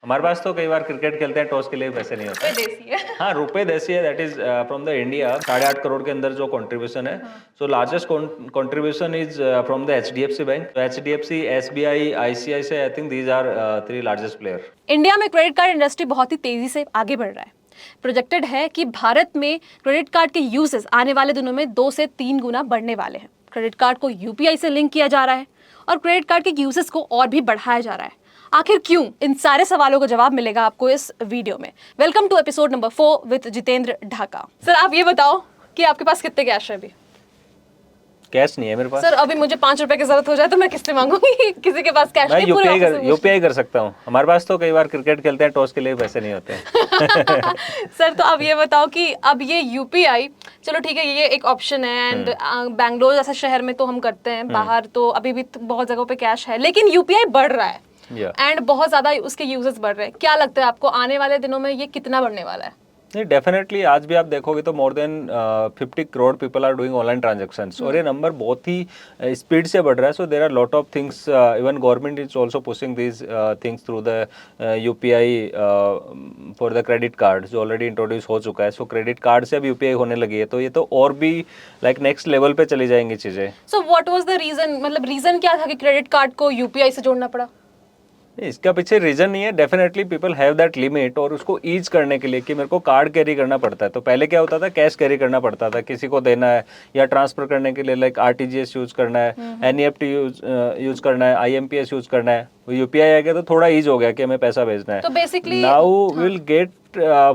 हमारे पास तो कई बार क्रिकेट खेलते हैं, टॉस के लिए पैसे नहीं होते। देसी है। हाँ, रुपए देसी है, that is from the India. 8.5 crore के अंदर जो कंट्रीब्यूशन है, so largest contribution is from the HDFC bank. HDFC, SBI, ICICI, I think these are 3 largest player. India में क्रेडिट कार्ड इंडस्ट्री बहुत ही तेजी से आगे बढ़ रहा है। प्रोजेक्टेड है कि भारत में क्रेडिट कार्ड के यूजेस आने वाले दिनों में 2 से 3 गुना बढ़ने वाले हैं। क्रेडिट कार्ड को यूपीआई से लिंक किया जा रहा है और क्रेडिट कार्ड के यूजेस को और भी बढ़ाया जा रहा है। आखिर क्यों? इन सारे सवालों का जवाब मिलेगा आपको इस वीडियो में। Welcome to episode number 4 with Jitendra Dhaka. Sir, आप ये बताओ कि आपके पास कितने कैश है अभी? कैश नहीं है मेरे पास। सर, अभी मुझे 5 रुपए की जरूरत हो जाए तो मैं किससे मांगूंगी? किसी के पास कैश मैं नहीं, पूरे ऑफिस से यूपीआई कर सकता हूँ। हमारे पास तो कई बार क्रिकेट खेलते हैं, टॉस के लिए पैसे नहीं होते हैं। सर, तो अब ये बताओ कि अब ये यूपीआई, चलो ठीक है, ये एक ऑप्शन है एंड बैंगलोर जैसे शहर में तो हम करते हैं, बाहर तो अभी भी तो बहुत जगहों पे कैश है, लेकिन यूपीआई बढ़ रहा है एंड बहुत ज्यादा उसके यूजेस बढ़ रहे हैं। क्या लगता है आपको आने वाले दिनों में ये कितना बढ़ने वाला है? नहीं, डेफिनेटली आज भी आप देखोगे तो more than 50 crore people are doing online transactions और ये नंबर बहुत ही स्पीड से बढ़ रहा है। So there are lot of things, even government is also pushing these things through the UPI for the credit card, जो ऑलरेडी इंट्रोड्यूस हो चुका है। सो क्रेडिट कार्ड से अब यूपीआई होने लगी है, तो ये तो और भी लाइक नेक्स्ट लेवल पे चली जाएंगी चीज़ें। So what was the reason, मतलब रीजन क्या था कि क्रेडिट कार्ड को यूपीआई से जोड़ना पड़ा? इसका पीछे रीजन नहीं है, definitely people have that limit, और उसको ईज करने के लिए कि मेरे को कार्ड कैरी करना पड़ता है। तो पहले क्या होता था, कैश कैरी करना पड़ता था, किसी को देना है या ट्रांसफर करने के लिए लाइक आरटीजीएस यूज करना है, एनईएफटी यूज करना है, आईएमपीएस यूज करना है। यूपीआई आ गया तो थोड़ा ईज हो गया कि हमें पैसा भेजना है। तो basically now will get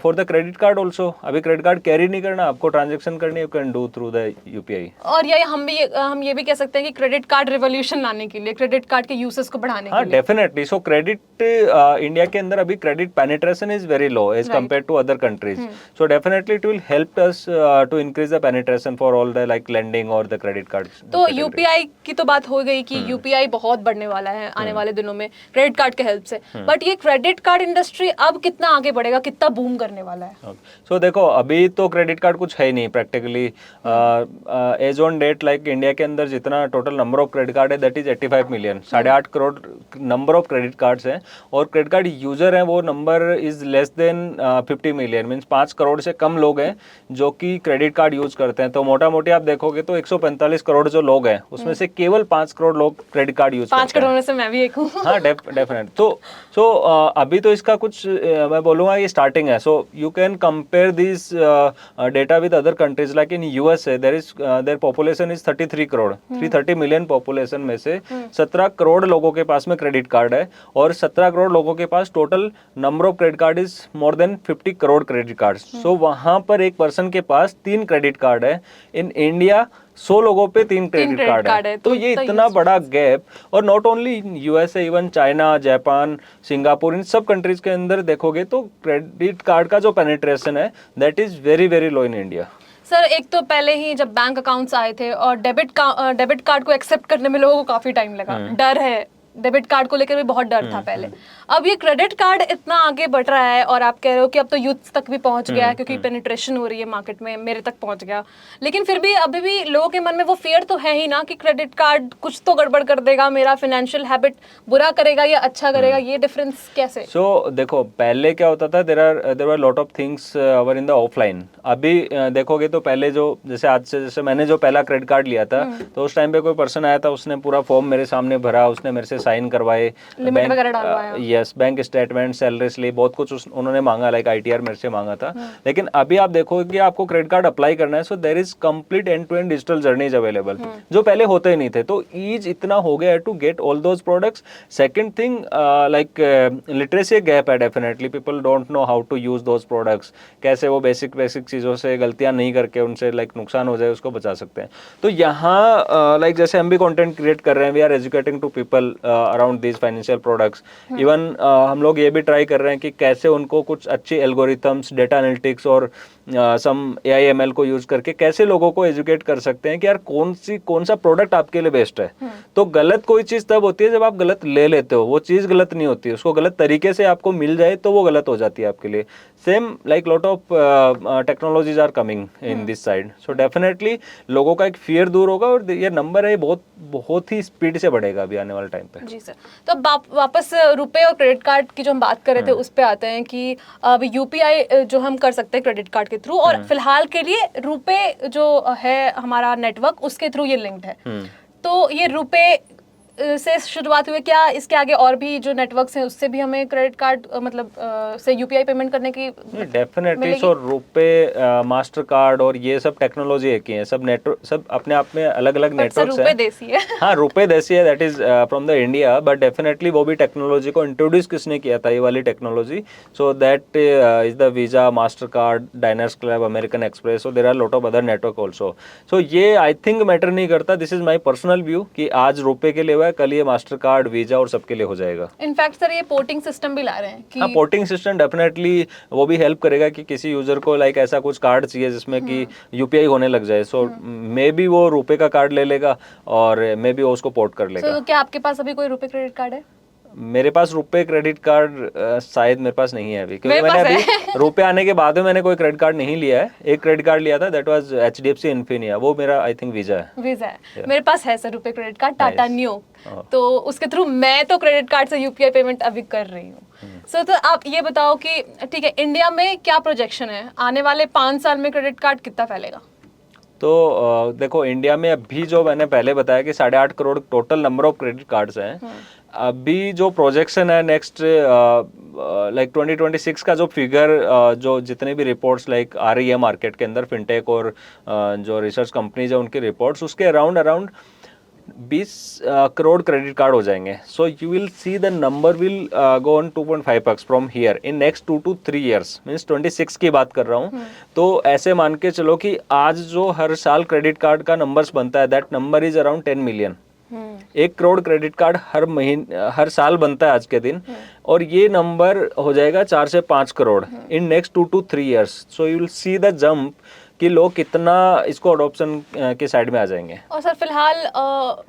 for the credit card also. अभी क्रेडिट कार्ड कैरी नहीं करना, आपको ट्रांजेक्शन करनी, you can do through the UPI. और ये हम ये भी कह सकते हैं कि क्रेडिट कार्ड रिवॉल्यूशन लाने के लिए, क्रेडिट कार्ड के यूसेस को बढ़ाने के लिए। डेफिनेटली। सो क्रेडिट इंडिया के अंदर अभी credit penetration is very low as compare to other countries. So definitely it will help us to increase the penetration for all the like lending और the credit card. तो UPI की तो बात हो गई कि यूपीआई बहुत बढ़ने वाला है आने वाले दिनों में क्रेडिट कार्ड के हेल्प से, बट ये क्रेडिट कार्ड इंडस्ट्री अब कितना आगे बढ़ेगा, कितना बूम करने वाला है? सो देखो, अभी तो क्रेडिट कार्ड कुछ है ही नहीं practically. As on date like India के अंदर जितना total number of credit card है that is 85 million. 8.5 crore number of credit cards हैं और क्रेडिट कार्ड यूजर हैं वो number is less than 50 million, means 5 crore से कम लोग हैं जो कि क्रेडिट कार्ड यूज करते हैं। तो मोटा मोटी आप देखोगे तो 145 करोड़ जो लोग हैं उसमें से केवल 5 करोड़ लोग क्रेडिट कार्ड यूज करते हैं। 5 करोड़ में से मैं भी एक हूँ। हाँ, डेफिनेट। तो अभी तो इसका कुछ मैं बोलूँगा ये स्टार्टिंग है। So you can compare this data with other countries like in USA their population is 33 crore. 330 million population में से 17 करोड़ लोगों के पास में क्रेडिट कार्ड है और 17 करोड़ लोगों के पास total number of credit card is more than 50 crore credit card. So वहां पर एक पर्सन के पास 3 क्रेडिट कार्ड है। इन इंडिया 100 लोगों पे 3 क्रेडिट कार्ड है। तो ये इतना बड़ा गैप, और not only USA, even China, Japan, Singapore, इन सब कंट्रीज के अंदर देखोगे तो क्रेडिट कार्ड का जो पेनिट्रेशन है that is very very low in India. Sir, एक तो पहले ही जब बैंक अकाउंट्स आए थे और डेबिट कार्ड को एक्सेप्ट करने में लोगों को काफी टाइम लगा। डर है, डेबिट कार्ड को लेकर भी बहुत डर था पहले। अब ये क्रेडिट कार्ड इतना आगे बढ़ रहा है और आप कह रहे हो कि अब तो यूथ तक भी पहुंच गया है क्योंकि पेनिट्रेशन हो रही है मार्केट में, मेरे तक पहुंच गया। लेकिन फिर भी अभी भी लोगों के मन में वो फियर तो है ही ना कि क्रेडिट कार्ड कुछ तो गड़बड़ कर देगा, मेरा फाइनेंशियल हैबिट बुरा करेगा या अच्छा करेगा। ये डिफरेंस कैसे? सो देखो, पहले क्या होता था, there were lot of things were in the offline. अभी देखोगे तो पहले जो जैसे मैंने जो पहला क्रेडिट कार्ड लिया था तो उस टाइम पे कोई पर्सन आया था, उसने पूरा फॉर्म मेरे सामने भरा, उसने मेरे से साइन करवाए, लिमिट वगैरह डलवाया। Yes, bank statement, salary slip, बहुत कुछ उन्होंने मांगा, लाइक आईटीआर मेरे से मांगा था। लेकिन अभी आप देखोगे कि आपको क्रेडिट कार्ड अप्लाई करना है, so there is complete end to end digital journeys available, जो पहले होते ही नहीं थे। तो ईज इतना हो गया है to get all those products. Second thing, like literacy gap है definitely. People don't know how to use those products, कैसे वो बेसिक चीज़ों से गलतियां नहीं करके उनसे लाइक नुकसान हो जाए उसको बचा सकते हैं। तो यहाँ लाइक जैसे हम भी कंटेंट क्रिएट कर रहे हैं, we are educating to people around these financial products. Even हम लोग ये भी ट्राई कर रहे हैं कि कैसे उनको कुछ अच्छी एल्गोरिथम्स, डेटा एनालिटिक्स और सम AI/ML को यूज करके कैसे लोगों को एजुकेट कर सकते हैं कि यार कौन सा प्रोडक्ट आपके लिए बेस्ट है। तो गलत कोई चीज़ तब होती है जब आप गलत ले लेते हो, वो चीज़ गलत नहीं होती, उसको गलत तरीके से आपको मिल जाए तो वो गलत हो जाती है आपके लिए। Same like lot of technologies are coming in this side. So definitely लोगों का एक फियर दूर होगा और ये नंबर है बहुत ही स्पीड से बढ़ेगा अभी आने वाले टाइम पे। जी सर, तो वापस रुपए और क्रेडिट कार्ड की जो हम बात कर रहे थे उस पे आते हैं कि अब यूपीआई जो हम कर सकते हैं क्रेडिट कार्ड के थ्रू, और फिलहाल के लिए रुपे जो है हमारा नेटवर्क उसके थ्रू ये लिंक्ड है। तो ये रुपे से शुरुआत हुई, क्या इसके आगे और भी जो नेटवर्क्स हैं उससे भी हमें क्रेडिट कार्ड मतलब से यूपीआई पेमेंट करने की डेफिनेटली। सो रुपे, मास्टर कार्ड और ये सब टेक्नोलॉजी एक ही है, सब नेटवर्क, सब अपने आप में अलग अलग नेटवर्क्स हैं। रुपे देसी है। हाँ, रुपे देसी है, that is from the India, but definitely वो भी टेक्नोलॉजी को इंट्रोड्यूस किसने किया था, ये वाली technology. So that is the Visa, Mastercard, Diners Club, American Express, so there are lot of other network also. So ये आई थिंक मैटर नहीं करता, this is my personal view कि आज रुपे के लिए हुआ है, कल ये मास्टर कार्ड, वीजा और सबके लिए हो जाएगा। इनफैक्ट सर ये पोर्टिंग सिस्टम भी ला रहे हैं कि हाँ, पोर्टिंग सिस्टम डेफिनेटली वो भी हेल्प करेगा कि किसी यूजर को लाइक ऐसा कुछ कार्ड चाहिए जिसमें कि यूपीआई होने लग जाए, सो मे बी वो रुपए का कार्ड ले लेगा और मे बी वो उसको पोर्ट कर लेगा। तो क्या आपके पास अभी कोई रुपे क्रेडिट कार्ड है? मेरे पास रुपए क्रेडिट कार्ड शायद मेरे पास नहीं है अभी, क्योंकि मैंने अभी रुपए आने के बाद में मैंने कोई क्रेडिट कार्ड नहीं लिया है। एक क्रेडिट कार्ड लिया था, दैट वाज एचडीएफसी इन्फिनिया, वो मेरा आई थिंक वीजा है। मेरे पास है sir RuPay credit card, Tata new, तो उसके थ्रू मैं तो क्रेडिट कार्ड से यूपीआई पेमेंट अभी कर रही हूँ। सो तो आप ये बताओ कि ठीक है, इंडिया में क्या प्रोजेक्शन है आने वाले 5 साल में क्रेडिट कार्ड कितना फैलेगा? तो देखो, इंडिया में अभी जो मैंने पहले बताया कि 8.5 crore total number of credit cards हैं। अभी जो प्रोजेक्शन है नेक्स्ट लाइक 2026 का जो फिगर, जो जितने भी रिपोर्ट्स लाइक आ रही है मार्केट के अंदर, फिनटेक और जो रिसर्च कंपनीज है उनकी रिपोर्ट्स, उसके अराउंड 20 करोड़ क्रेडिट कार्ड हो जाएंगे। So you will see the number will go on 2.5x from here in next 2 to 3 years, means 26 की बात कर रहा हूँ। तो ऐसे मान के चलो कि आज जो हर साल क्रेडिट कार्ड का नंबर्स बनता है, that number is around 10 million. 1 crore credit card हर साल बनता है आज के दिन, और ये नंबर हो जाएगा 4 से 5 crore in next 2 to 3 years। So you will see the jump कि लोग कितना इसको अडॉप्शन के साइड में आ जाएंगे। और सर फिलहाल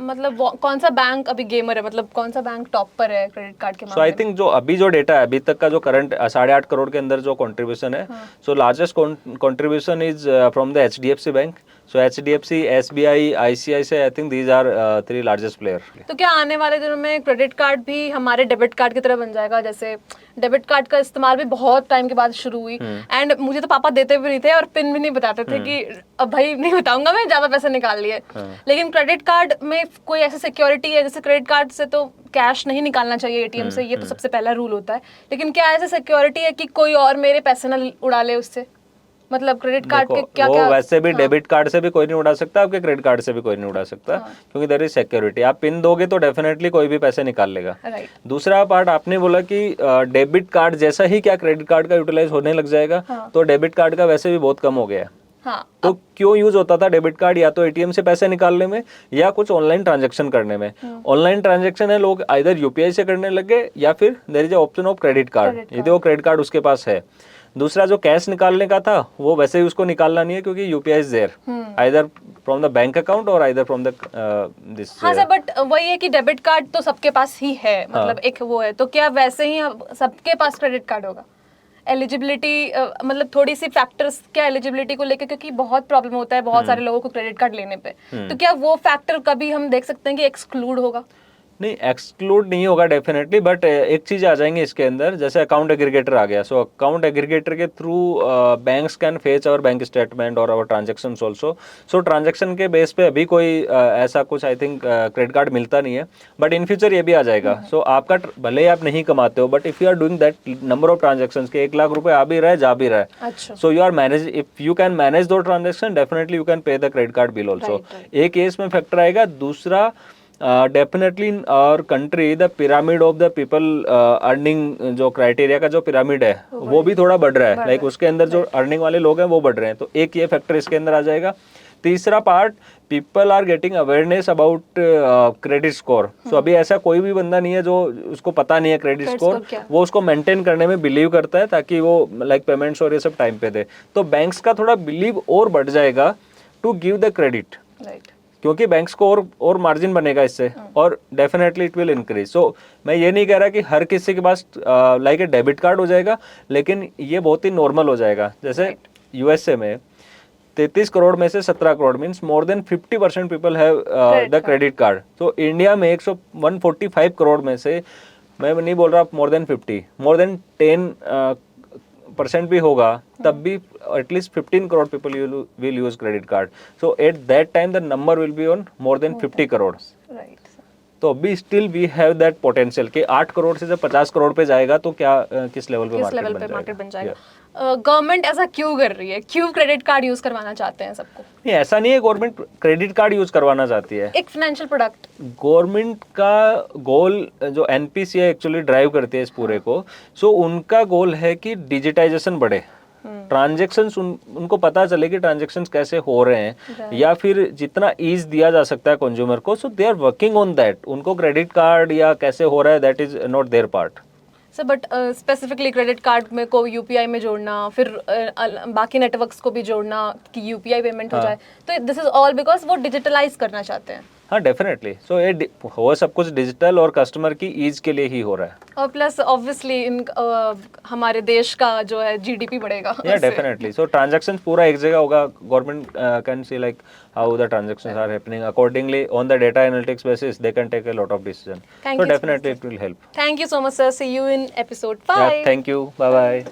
मतलब कौन सा बैंक अभी गेमर है, मतलब कौन सा बैंक टॉप पर है क्रेडिट कार्ड के मामले में? सो आई थिंक जो अभी जो डेटा है, अभी तक का जो करंट 8.5 करोड़ के अंदर जो कंट्रीब्यूशन है, so largest contribution is from the HDFC bank. So HDFC, SBI, ICICI, I think these are 3 largest player. तो क्या आने वाले दिनों में क्रेडिट कार्ड भी हमारे डेबिट कार्ड की तरह बन जाएगा? जैसे डेबिट कार्ड का इस्तेमाल भी बहुत टाइम के बाद शुरू हुई, एंड मुझे तो पापा देते भी नहीं थे और पिन भी नहीं बताते थे कि अब भाई नहीं बताऊंगा मैं, ज्यादा पैसे निकाल लिए। लेकिन क्रेडिट कार्ड में कोई ऐसी सिक्योरिटी है, जैसे क्रेडिट कार्ड से तो कैश नहीं निकालना चाहिए एटीएम से, ये तो सबसे पहला रूल होता है, लेकिन क्या ऐसी सिक्योरिटी है कि कोई और मेरे पैसे ना उड़ा ले उससे? मतलब क्रेडिट कार्ड के क्या वो क्या वैसे भी डेबिट कार्ड से भी कोई नहीं उड़ा सकता, आपके क्रेडिट कार्ड से भी कोई नहीं उड़ा सकता, क्योंकि देयर इज सिक्योरिटी। आप पिन दोगे तो डेफिनेटली कोई भी पैसे निकाल लेगा। राइट। दूसरा पार्ट आपने बोला कि डेबिट कार्ड जैसा ही क्या क्रेडिट कार्ड का यूटिलाइज होने लग जाएगा, तो डेबिट कार्ड का वैसे भी बहुत कम हो गया है। हाँ। तो क्यों यूज होता था डेबिट कार्ड? या तो एटीएम से पैसे निकालने में या कुछ ऑनलाइन ट्रांजैक्शन करने में। ऑनलाइन ट्रांजैक्शन है, लोग आइदर यूपीआई से करने लगे या फिर there is option of credit card, यदि वो क्रेडिट कार्ड उसके पास है। दूसरा जो कैश निकालने का था, वो वैसे ही उसको निकालना नहीं है, क्योंकि UPI is there either from the bank account और आइदर फ्रॉम द दिस। हाँ सर, बट वही है कि डेबिट कार्ड तो सबके पास ही है, मतलब एक वो है, तो क्या वैसे ही सबके पास क्रेडिट कार्ड होगा? एलिजिबिलिटी मतलब थोड़ी सी फैक्टर्स क्या एलिजिबिलिटी को लेकर, क्योंकि बहुत प्रॉब्लम होता है बहुत सारे लोगों को क्रेडिट कार्ड लेने पे, तो क्या वो फैक्टर कभी हम देख सकते हैं कि एक्सक्लूड होगा? नहीं, एक्सक्लूड नहीं होगा डेफिनेटली, बट एक चीज आ जाएंगे इसके अंदर, जैसे अकाउंट एग्रीगेटर आ गया। सो अकाउंट एग्रीगेटर के through banks can fetch our bank statement और our transactions also. So transaction के बेस पे अभी कोई ऐसा कुछ आई थिंक क्रेडिट कार्ड मिलता नहीं है, बट इन फ्यूचर ये भी आ जाएगा। सो आपका भले ही आप नहीं कमाते हो, but if you are doing that number of transactions के 1 लाख रुपए आ भी रहा है, जा भी रहा है, अच्छा। So you are manage, if you can manage दो transaction, definitely you can pay the credit card bill also. एक केस में फैक्टर आएगा। दूसरा, definitely in our country the pyramid of the people earning, जो क्राइटेरिया का जो pyramid है वो भी थोड़ा बढ़ रहा है, लाइक उसके अंदर जो अर्निंग वाले लोग हैं वो बढ़ रहे हैं, तो एक ये फैक्टर इसके अंदर आ जाएगा। तीसरा part, people are getting awareness about credit score. So अभी ऐसा कोई भी बंदा नहीं है जो उसको पता नहीं है क्रेडिट स्कोर, वो उसको मेंटेन करने में बिलीव करता है ताकि वो लाइक पेमेंट्स और ये सब टाइम पे दे। तो बैंक्स का थोड़ा बिलीव और बढ़ जाएगा टू गिव द क्रेडिट, क्योंकि बैंक्स को और मार्जिन बनेगा इससे, और डेफिनेटली इट विल इंक्रीज। सो मैं ये नहीं कह रहा कि हर किसी के पास लाइक ए डेबिट कार्ड हो जाएगा, लेकिन ये बहुत ही नॉर्मल हो जाएगा। जैसे यूएसए में 33 करोड़ में से 17 crore means more than 50% people have the credit card. तो इंडिया में 145 करोड़ में से मैं नहीं बोल रहा मोर देन 50, मोर देन 10% भी होगा, तब भी at least 15 crore people will use credit card. So at that time the number will be on more than 50 crore. Right. तो अभी still we have that potential कि 8 करोड़ से जब 50 करोड़ पे जाएगा तो क्या किस लेवल पे मार्केट बन जाएगा. गवर्नमेंट ऐसा क्यों कर रही है, क्यों क्रेडिट कार्ड यूज करवाना चाहते हैं सबको? नहीं, ऐसा नहीं है गवर्नमेंट क्रेडिट कार्ड यूज करवाना चाहती है. एक फाइनेंशियल प्रोडक्ट. गवर्नमेंट का गोल जो एनपीसीआई एक्चुअली ड्राइव करती है इस पूरे को, सो उनका गोल है कि डिजिटाइजेशन बढ़े, ट्रांजेक्शन्स उनको पता चले कि ट्रांजेक्शन्स कैसे हो रहे हैं, या फिर जितना ईज दिया जा सकता है कंज्यूमर को. So they are working on that. उनको क्रेडिट कार्ड या कैसे हो रहा है that is not there part. Sir but specifically credit card में को यूपीआई में जोड़ना, फिर बाकी नेटवर्क्स को भी जोड़ना कि यूपीआई पेमेंट हो जाए, तो दिस इज ऑल बिकॉज वो डिजिटलाइज करना चाहते हैं. हाँ डेफिनेटली. सो ये वो सब कुछ डिजिटल और कस्टमर की ईज के लिए ही हो रहा है. और प्लस ऑब्वियसली इन हमारे देश का जो है जीडीपी बढ़ेगा. या डेफिनेटली. सो ट्रांजैक्शन पूरा एक जगह होगा. Government can see like how the transactions are happening accordingly on the data analytics basis they can take a lot of decision. Thank so you so definitely it will help. Thank you so much, sir. See you in episode 5. Thank you. Bye bye.